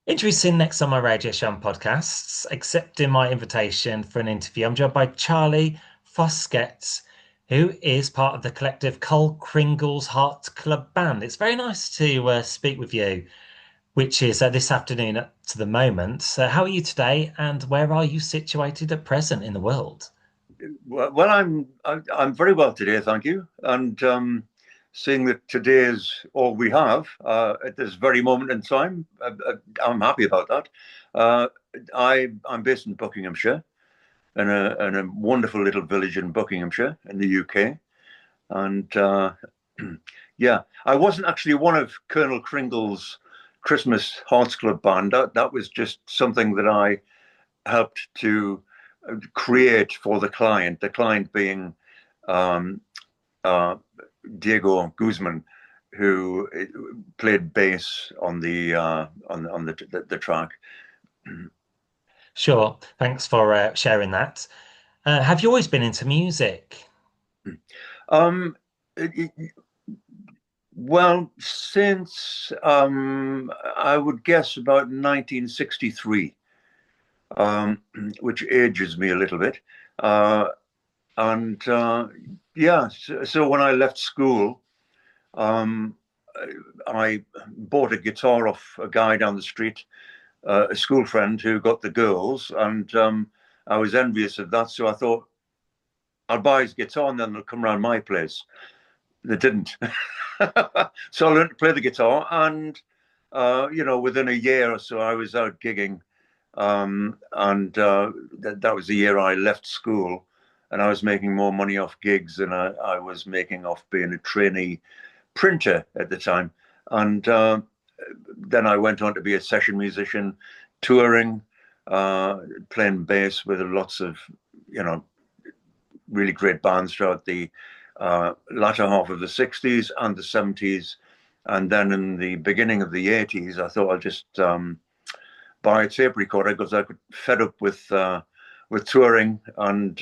Introducing next on my radio show and podcasts, accepting my invitation for an interview. I'm joined by Charley Foskett, who is part of the collective Kringles Heart Club Band. It's very nice to speak with you, which is this afternoon up to the moment. So, how are you today, and where are you situated at present in the world? I'm very well today, thank you. And seeing that today is all we have at this very moment in time, I'm happy about that. Uh, I'm based in Buckinghamshire, in a wonderful little village in Buckinghamshire in the UK. And yeah, I wasn't actually one of Colonel Kringle's Christmas Hearts Club band. That was just something that I helped to create for the client being um, uh, Diego Guzman, who played bass on the track. Sure. Thanks for sharing that. Have you always been into music? Um, well, since I would guess about 1963, um, which ages me a little bit. Uh, and yeah, so when I left school, um, I bought a guitar off a guy down the street, a school friend who got the girls, and I was envious of that. So I thought I'll buy his guitar and then they'll come around my place. They didn't. So I learned to play the guitar, and within a year or so, I was out gigging, and that was the year I left school, and I was making more money off gigs than I was making off being a trainee printer at the time. And then I went on to be a session musician, touring, playing bass with lots of, you know, really great bands throughout the latter half of the 60s and the 70s. And then in the beginning of the 80s, I thought I'd just buy a tape recorder because I got fed up with touring, and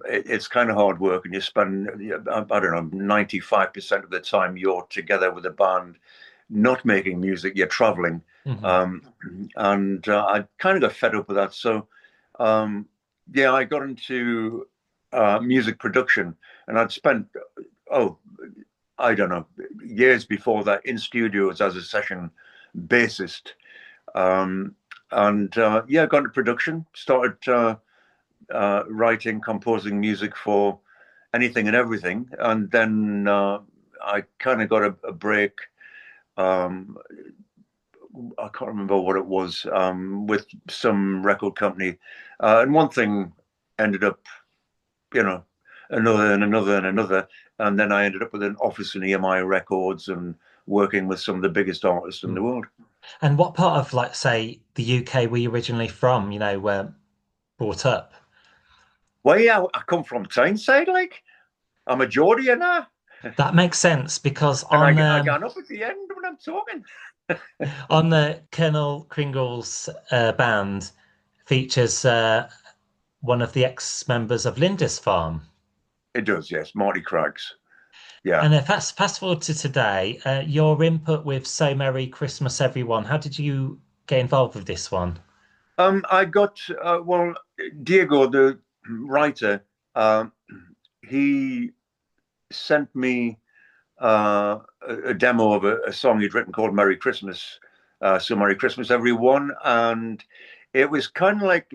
it's kind of hard work, and you spend, I don't know, 95% of the time you're together with a band, not making music, you're traveling. Mhm. Um, and I kind of got fed up with that. So, um, yeah, I got into music production, and I'd spent, oh, I don't know, years before that in studios as a session bassist. Um, and yeah, got into production, started writing, composing music for anything and everything. And then I kind of got a break. Um, I can't remember what it was, with some record company. And one thing ended up, you know, another and another and another. And then I ended up with an office in EMI Records and working with some of the biggest artists in the Mm. world. And what part of, like, say, the UK were you originally from, brought up? Well, yeah, I come from Tyneside, like I'm a Geordie now. That makes sense because And I got up at the end when I'm talking. on the Colonel Kringle's band features one of the ex-members of Lindisfarne. It does, yes. Marty Craggs. Yeah. And fast forward to today, your input with So Merry Christmas, Everyone. How did you get involved with this one? I got, well, Diego, the writer, um, he sent me a demo of a song he'd written called Merry Christmas. So Merry Christmas, everyone. And it was kind of like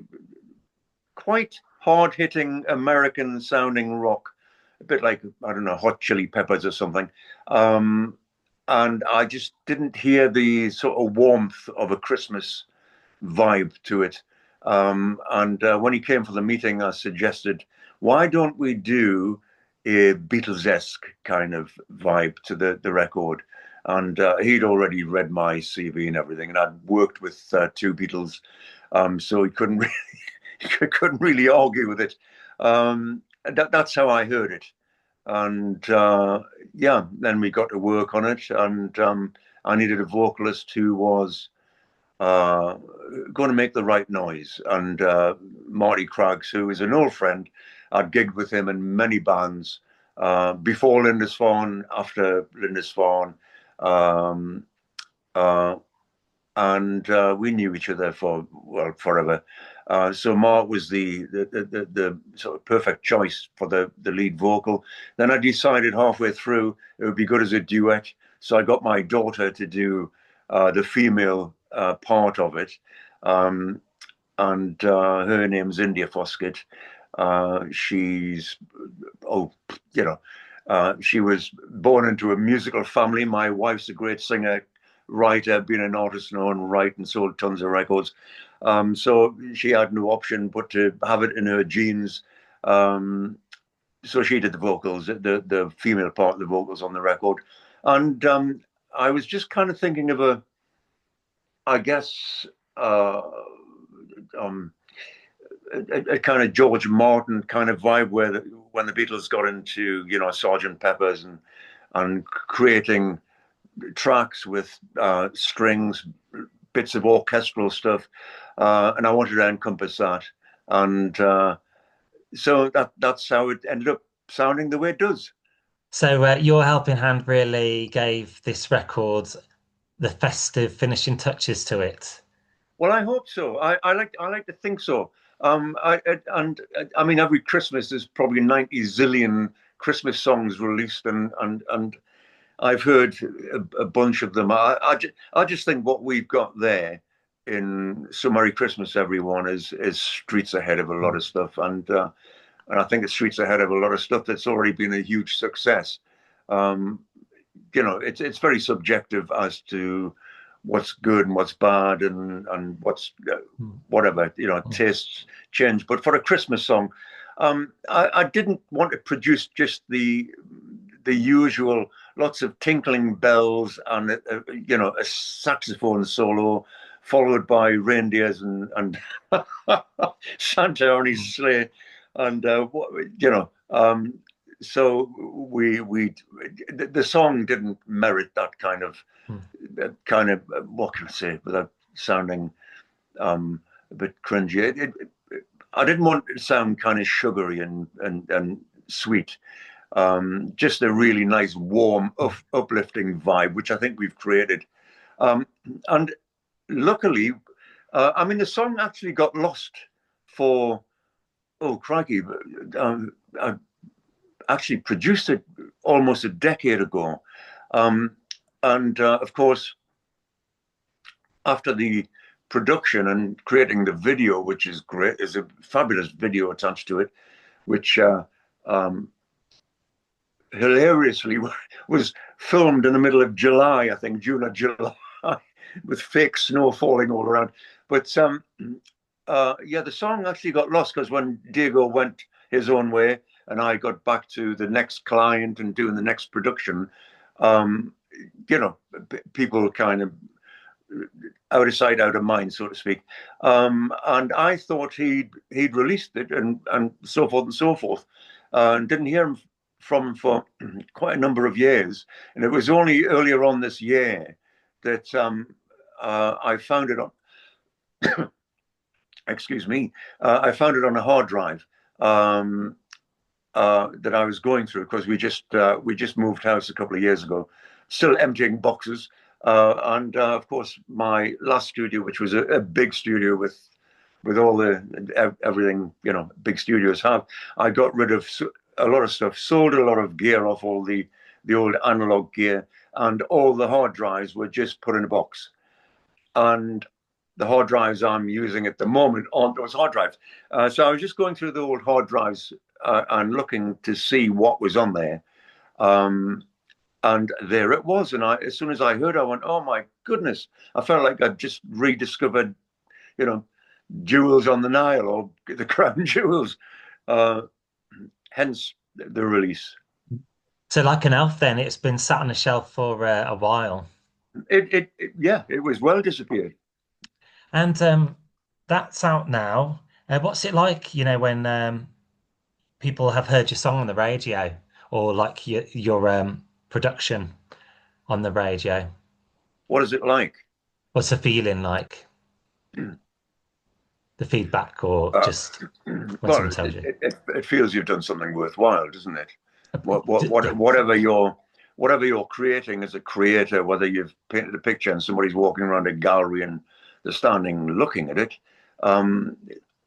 quite hard hitting American sounding rock, a bit like, I don't know, Hot Chili Peppers or something. Um, and I just didn't hear the sort of warmth of a Christmas vibe to it. And when he came for the meeting, I suggested, why don't we do a Beatles-esque kind of vibe to the record? And he'd already read my CV and everything, and I'd worked with two Beatles, so he couldn't really, he couldn't really argue with it. That's how I heard it, and yeah, then we got to work on it, and I needed a vocalist who was uh, going to make the right noise. And Marty Craggs, who is an old friend, I'd gigged with him in many bands before Lindisfarne, after Lindisfarne, um, uh, and we knew each other for, well, forever. So Mark was the sort of perfect choice for the lead vocal. Then I decided halfway through it would be good as a duet, so I got my daughter to do the female part of it, and her name's India Foskett. She's oh, you know, she was born into a musical family. My wife's a great singer, writer, been an artist in her own right, and sold tons of records. So she had no option but to have it in her genes. So she did the vocals, the female part of the vocals on the record. And I was just kind of thinking of I guess, um, a kind of George Martin kind of vibe where when the Beatles got into, Sergeant Pepper's and creating tracks with strings, bits of orchestral stuff, and I wanted to encompass that, and so that's how it ended up sounding the way it does. So your helping hand really gave this record the festive finishing touches to it. Well, I hope so. I like to think so. I mean, every Christmas there's probably 90 zillion Christmas songs released, and I've heard a bunch of them. I just think what we've got there in "So Merry Christmas, Everyone" is streets ahead of a lot of stuff, and I think it's streets ahead of a lot of stuff that's already been a huge success. Um, it's very subjective as to what's good and what's bad, and what's whatever, tastes change. But for a Christmas song, I didn't want to produce just the usual lots of tinkling bells and a saxophone solo followed by reindeers and Santa on his sleigh, and so we the song didn't merit that kind of what can I say without sounding a bit cringy. I didn't want it to sound kind of sugary and sweet. Just a really nice, warm, uplifting vibe, which I think we've created. And luckily, I mean, the song actually got lost for, oh, crikey, I actually produced it almost a decade ago. And of course, after the production and creating the video, which is great, there's a fabulous video attached to it, which hilariously was filmed in the middle of July, I think, June or July, with fake snow falling all around. But yeah, the song actually got lost because when Diego went his own way and I got back to the next client and doing the next production, people kind of out of sight, out of mind, so to speak. And I thought he'd released it and so forth and so forth, and didn't hear him from for quite a number of years. And it was only earlier on this year that I found it on. Excuse me. I found it on a hard drive that I was going through because we just moved house a couple of years ago, still emptying boxes. And of course, my last studio, which was a big studio with all the everything big studios have, I got rid of a lot of stuff, sold a lot of gear off, all the old analog gear, and all the hard drives were just put in a box. And the hard drives I'm using at the moment aren't those hard drives. So I was just going through the old hard drives and looking to see what was on there. And there it was. And as soon as I heard, I went, "Oh my goodness!" I felt like I'd just rediscovered, jewels on the Nile or the crown jewels. Hence the release. So, like an elf, then it's been sat on a shelf for a while. Yeah, it was well disappeared. And that's out now. What's it like, when people have heard your song on the radio or like your production on the radio? What is it like? What's the feeling like? The feedback, or just when someone Well, tells you? it feels you've done something worthwhile, doesn't it? Yeah. Whatever your whatever you're creating as a creator, whether you've painted a picture and somebody's walking around a gallery and they're standing looking at it, um,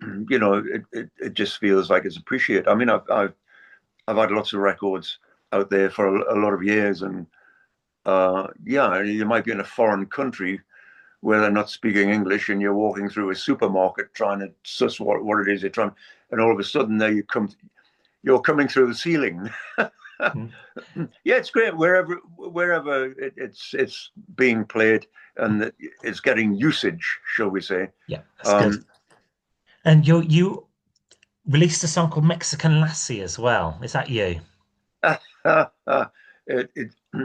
it just feels like it's appreciated. I mean, I've had lots of records out there for a lot of years, and yeah, you might be in a foreign country where they're not speaking English, and you're walking through a supermarket trying to suss what it is you're trying, and all of a sudden there you're coming through the ceiling. Mm. Yeah, it's great wherever it's being played and it's getting usage, shall we say? Yeah, that's good. And you released a song called Mexican Lassie as well. Is that you?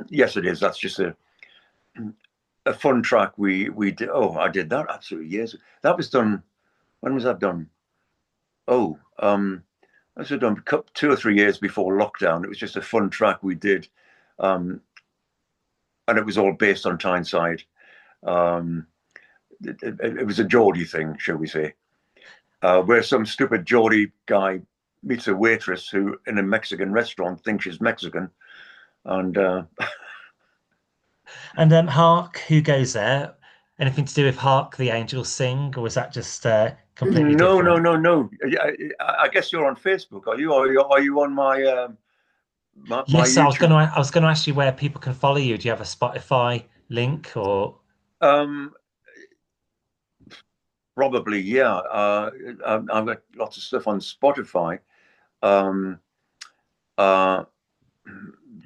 Yes, it is. That's just a fun track we did. Oh, I did that absolutely years. That was done. When was that done? Oh, that was done 2 or 3 years before lockdown. It was just a fun track we did, and it was all based on Tyneside. It was a Geordie thing, shall we say, where some stupid Geordie guy meets a waitress who, in a Mexican restaurant, thinks she's Mexican, and And Hark, who goes there? Anything to do with Hark the Angels Sing, or was that just completely no, no, different? no, no. I guess you're on Facebook, are you? Are you on my Yes, YouTube? I was gonna ask you where people can follow you. Do you have a Spotify link or Um, Probably, yeah. I've got lots of stuff on Spotify. Um, uh,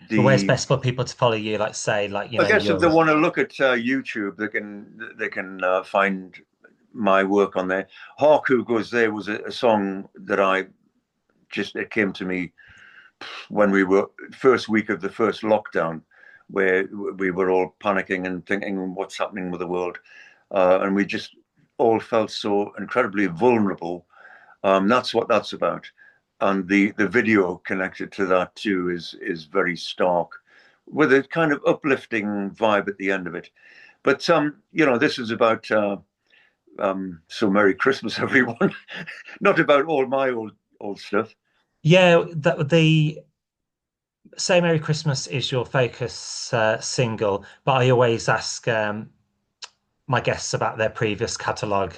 but where's the best for people to follow you? Like say, I guess if they your want to look at YouTube, they can find my work on there. Harku Goes There was a song that it came to me when we were first week of the first lockdown, where we were all panicking and thinking what's happening with the world, and we just all felt so incredibly vulnerable. That's what that's about, and the video connected to that too is very stark, with a kind of uplifting vibe at the end of it. But this is about so Merry Christmas, everyone. Not about all my old stuff. yeah, the Say Merry Christmas is your focus single, but I always ask my guests about their previous catalogue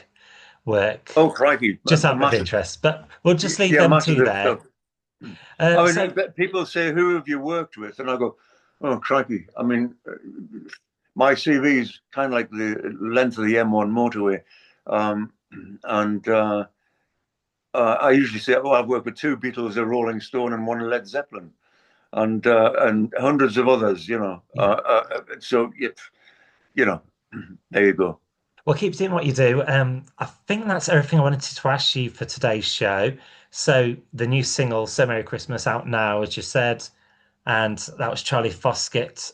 work, Oh, crikey, just out of massive, interest. But we'll just leave yeah, them to massive there. stuff. I mean, So people say, "Who have you worked with?" And I go, "Oh, crikey!" I mean, my CV is kind of like the length of the M1 motorway, um, and I usually say, "Oh, I've worked with two Beatles, a Rolling Stone, and one Led Zeppelin, and hundreds of others." yeah, So you know, there you go. well, keep doing what you do. I think that's everything I wanted to ask you for today's show. So the new single, "So Merry Christmas," out now, as you said, and that was Charley Foskett.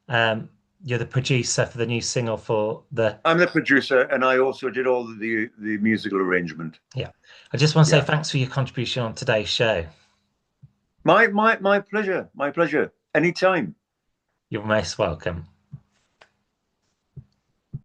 Um, you're the producer for the new single for the I'm the producer, and I also did all the musical arrangement. yeah. I just want to say Yeah, thanks for your contribution on today's show. my pleasure, my pleasure. Anytime. You're most welcome.